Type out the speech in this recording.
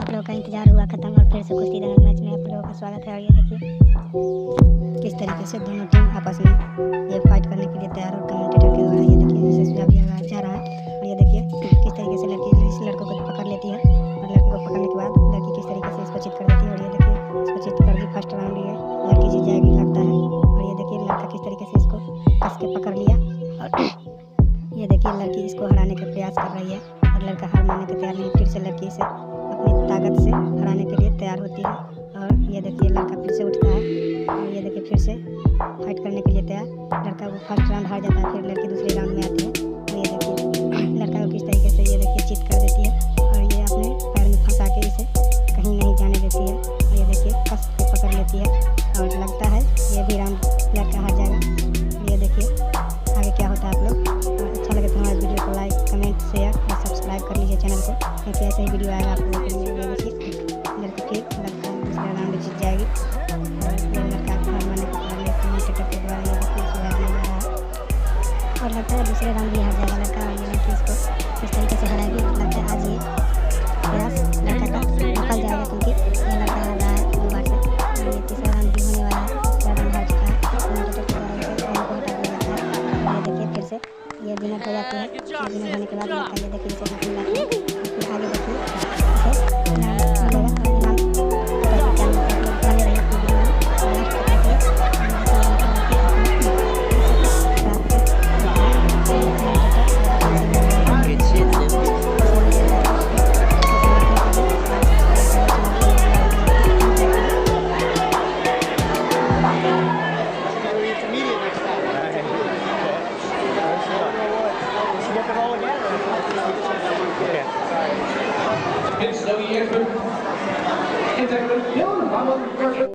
आप लोगों का इंतजार हुआ खत्म और फिर से कुश्ती दंगल मैच में आप लोगों का स्वागत है। और ये देखिए किस तरीके से दोनों टीम आपस में ये फाइट करने के लिए तैयार और कमेंटेटर के द्वारा ये देखिए इसे सुझाव दिया जा रहा है। और ये देखिए किस तरीके से लड़की इस लड़कों को पकड़ लेती है और लड़के को पकड़ने के बाद लड़की किस तरीके से इसको चित कर देती है। और ये देखिए इसको चित कर दी, फर्स्ट राउंड ये लड़की जीत जाएगी लगता है। और ये देखिए लड़का किस तरीके से इसको कस के पकड़ लिया और ये देखिए लड़की इसको हराने का प्रयास कर रही है और लड़का हार मानने को तैयार नहीं। फिर से लड़की इसे अपनी ताकत से हराने के लिए तैयार होती है और ये देखिए लड़का फिर से उठता है और ये देखिए फिर से फाइट करने के लिए तैयार। लड़का वो फर्स्ट राउंड हार जाता है, फिर लड़की दूसरे राउंड में आती है और ये देखिए लड़का को किस तरीके से ये देखिए चित कर देती है और ये अपने पैर में फंसा के इसे कहीं नहीं जाने देती है। और ये देखिए कस के पकड़ लेती है और लगता है ये भी राउंड लड़का हार जाएगा। और ये देखिए आगे क्या होता है आप लोग। अच्छा लगे तो हमारे वीडियो को लाइक, कमेंट, शेयर और सब्सक्राइब कर लीजिए चैनल को, क्योंकि ऐसे ही वीडियो आएगा आप लोगों के लिए। ये देखिए लड़की ठीक लड़का दूसरा राउंड जीत जाएगी और ये लड़का हार मानने के पहले कमेंटेटर के द्वारा ये देखिए सुझाव दिया जा रहा है और लगता है दूसरे राउंड भी हार जाएगा लड़का। और ये लड़की इसको इस तरीके से हराएगी। लगता है आज ये प्रयास लड़का का सफल जाएगा, क्योंकि ये लड़का हार रहा है 2 बार से और ये तीसरा राउंड भी होने वाला है। तीसरा राउंड हार चुका है, कमेंटेटर के द्वारा इसे राउंड को हटा दिया जाता है। और ये देखिए फिर से ये विनर हो जाती है। विनर होने के बाद लड़का ये देखिए इसे हाथ मिलाती है और फिर आगे देखिए इसे इनाम मिलेगा और इनाम बने रहिए अपनी वीडियो में और लास्ट तक It's no year.